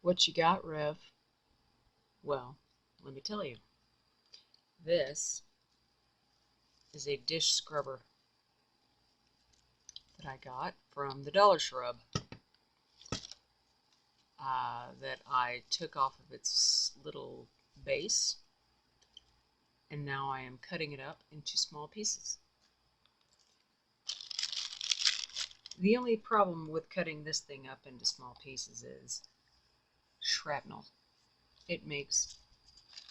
What you got, Rev? Well, let me tell you. This is a dish scrubber that I got from the Dollar Shrub that I took off of its little base, and now I am cutting it up into small pieces. The only problem with cutting this thing up into small pieces is shrapnel. It makes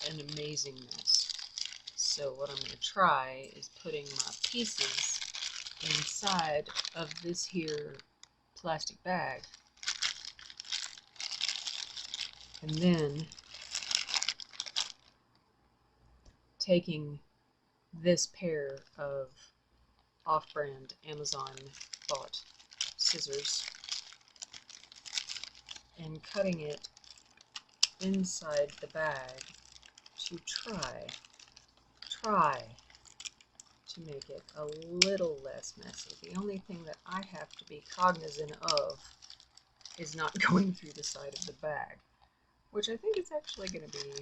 an amazing mess. So what I'm going to try is putting my pieces inside of this here plastic bag, and then taking this pair of off-brand Amazon bought scissors and cutting it inside the bag to try to make it a little less messy. The only thing that I have to be cognizant of is not going through the side of the bag, which I think is actually going to be,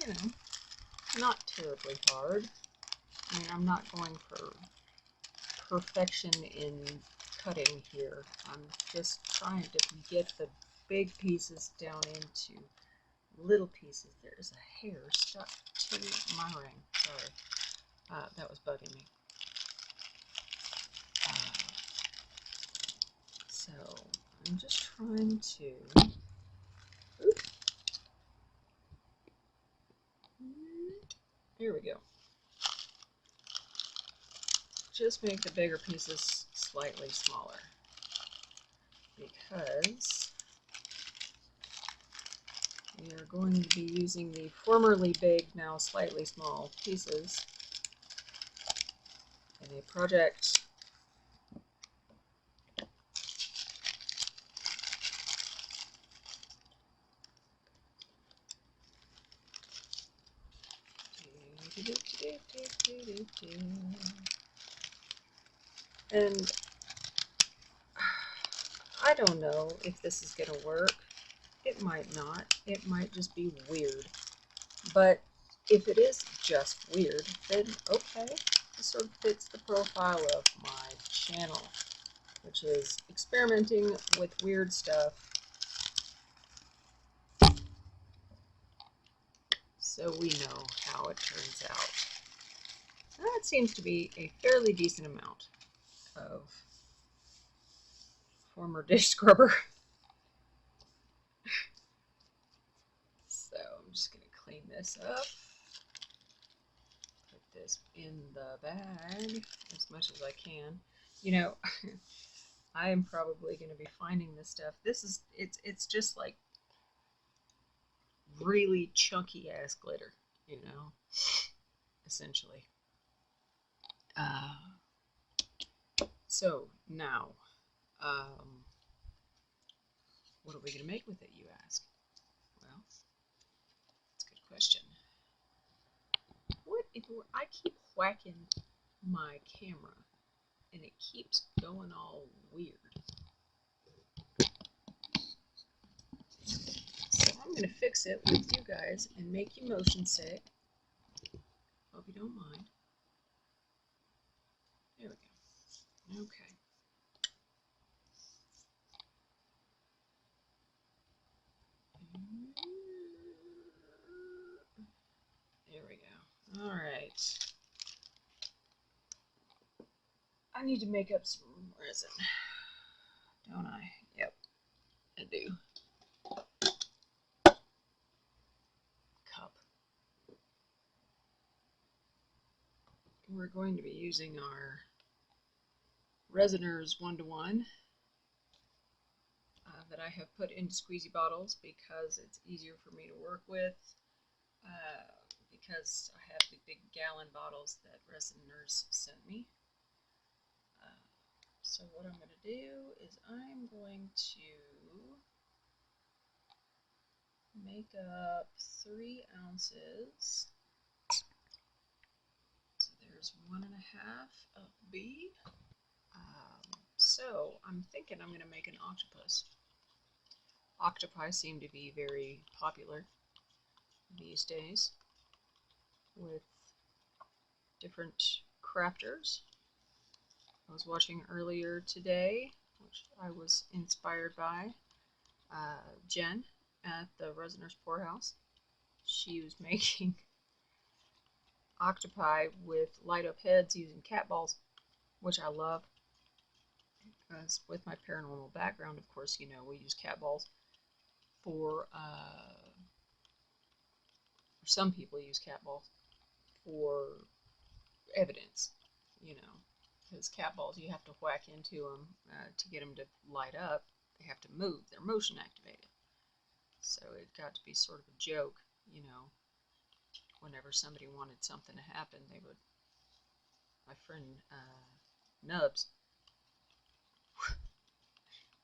you know, not terribly hard. I mean, I'm not going for perfection in cutting here. I'm just trying to get the big pieces down into little pieces. There is a hair stuck to my ring. Sorry. That was bugging me. So I'm just trying to... Oops. Here we go. Just make the bigger pieces slightly smaller, because we are going to be using the formerly big, now slightly small pieces in a project and I don't know if this is going to work. It might not. It might just be weird. But if it is just weird, then okay. It sort of fits the profile of my channel, which is experimenting with weird stuff so we know how it turns out. That seems to be a fairly decent amount of former dish scrubber. So I'm just going to clean this up, put this in the bag as much as I can. You know, I am probably going to be finding this stuff. It's just like really chunky ass glitter, you know, essentially. So now, what are we going to make with it, you ask? Well, that's a good question. What if I keep whacking my camera and it keeps going all weird? So I'm going to fix it with you guys and make you motion sick. Hope you don't mind. There we go. Okay. There we go. All right. I need to make up some resin, don't I? Yep, I do. Cup. We're going to be using our Resiners 1-to-1 that I have put into squeezy bottles because it's easier for me to work with, because I have the big gallon bottles that Resiners sent me. So what I'm going to do is I'm going to make up 3 ounces. So there's 1.5 of B. So I'm thinking I'm going to make an octopus. octopi seem to be very popular these days with different crafters. I was watching earlier today, which I was inspired by, Jen at the Resiner's Poorhouse. She was making octopi with light up heads using cat balls, which I love. Because with my paranormal background, of course, you know, we use cat balls for some people use cat balls for evidence, you know, because cat balls, you have to whack into them to get them to light up. They have to move. They're motion activated. So it got to be sort of a joke, you know. Whenever somebody wanted something to happen, they would, my friend Nubs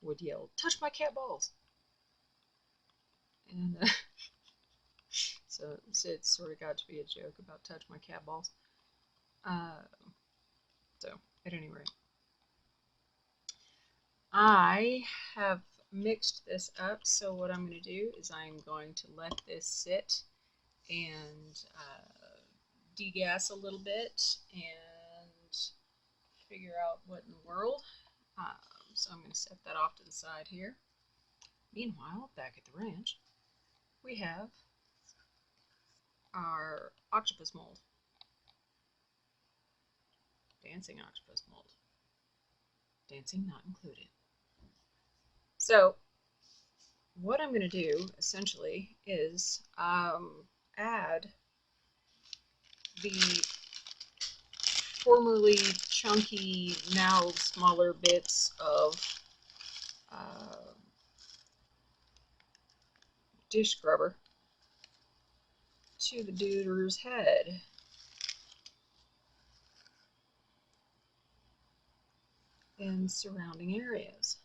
would yell, "Touch my cat balls!" And so it sort of got to be a joke about touch my cat balls. So at any rate, I have mixed this up, so what I'm going to do is I'm going to let this sit and degas a little bit and figure out what in the world. So I'm going to set that off to the side here. Meanwhile, back at the ranch, we have our octopus mold. Dancing octopus mold. Dancing not included. So what I'm going to do, essentially, is add the formerly chunky, now smaller bits of dish scrubber to the duder's head. And surrounding areas.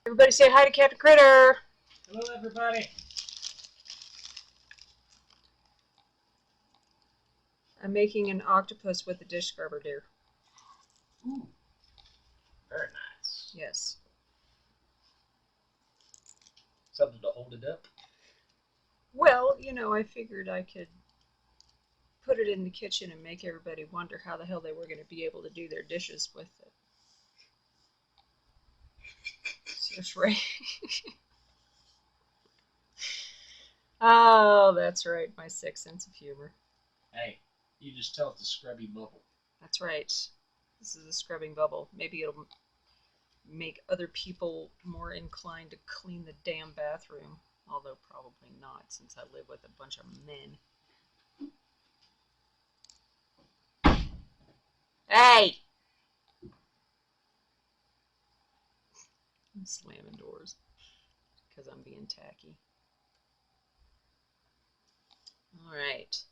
Everybody say hi to Captain Critter! Hello, everybody! I'm making an octopus with a dish scrubber, dear. Ooh, very nice. Yes. Something to hold it up? Well, you know, I figured I could put it in the kitchen and make everybody wonder how the hell they were going to be able to do their dishes with it. That's right. Oh, that's right, my sick sense of humor. Hey, you just tell it to scrubby bubble. That's right. This is a scrubbing bubble. Maybe it'll make other people more inclined to clean the damn bathroom. Although probably not, since I live with a bunch of men. Hey! I'm slamming doors because I'm being tacky. Alright.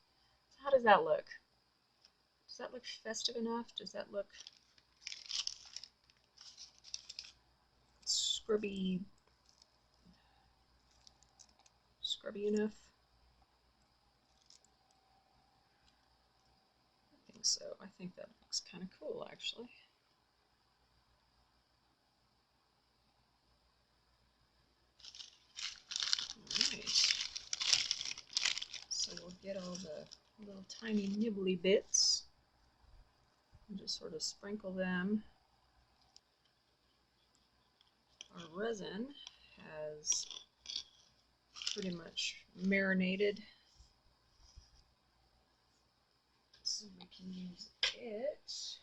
How does that look? Does that look festive enough? Does that look scrubby enough? I think so. I think that looks kind of cool, actually. Alright. So we'll get all the little tiny nibbly bits and just sort of sprinkle them. Our resin has pretty much marinated, so we can use it.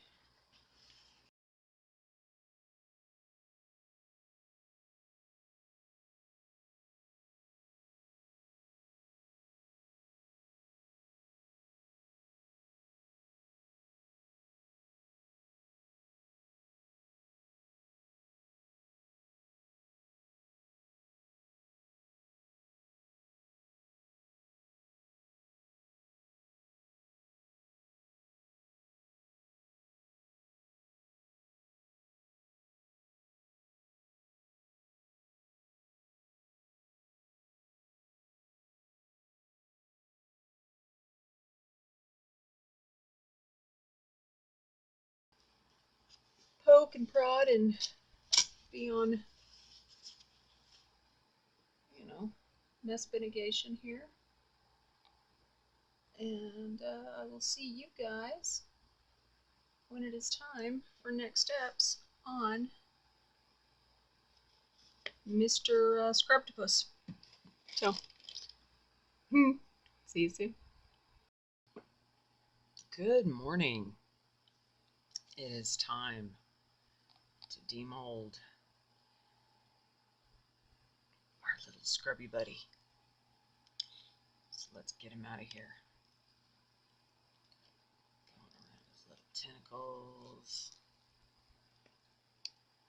Poke and prod and be on mess mitigation here. And I will see you guys when it is time for next steps on Mr. Scrubtopus. So, see you soon. Good morning. It is time to demold our little scrubby buddy. So let's get him out of here. Going around his little tentacles.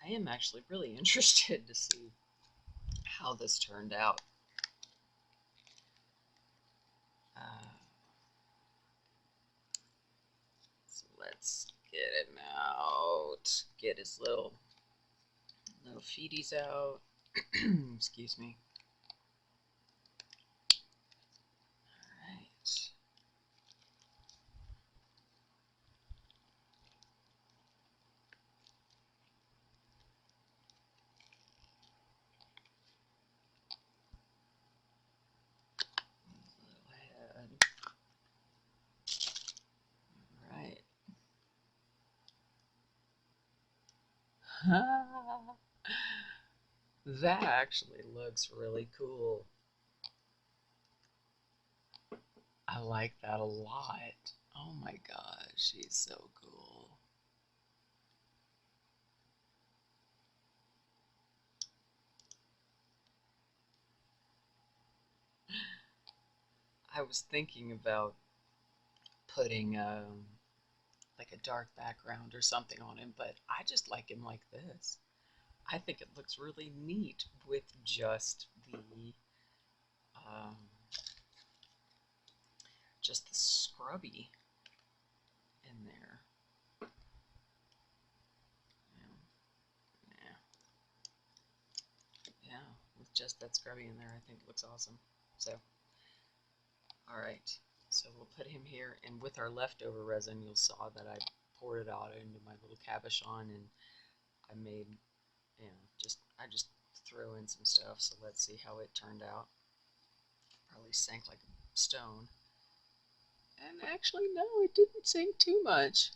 I am actually really interested to see how this turned out. So let's get him out. Get his little feeties out. Excuse me. Alright. Alright. That actually looks really cool. I like that a lot. Oh my gosh, she's so cool. I was thinking about putting like a dark background or something on him, but I just like him like this. I think it looks really neat with just the scrubby in there. Yeah, with just that scrubby in there, I think it looks awesome. So, alright, so we'll put him here, and with our leftover resin, you'll saw that I poured it out into my little cabochon, and I made, I just threw in some stuff, so let's see how it turned out. Probably sank like a stone. And actually, no, it didn't sink too much.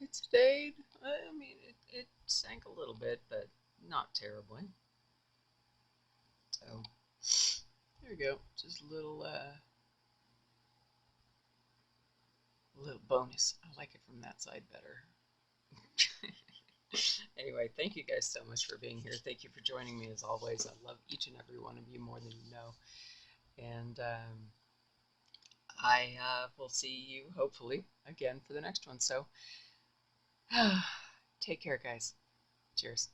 It stayed, I mean, it sank a little bit, but not terribly. So, there we go. Just a little bonus. I like it from that side better. Anyway, thank you guys so much for being here. Thank you for joining me as always. I love each and every one of you more than you know. And I will see you hopefully again for the next one. So take care, guys. Cheers.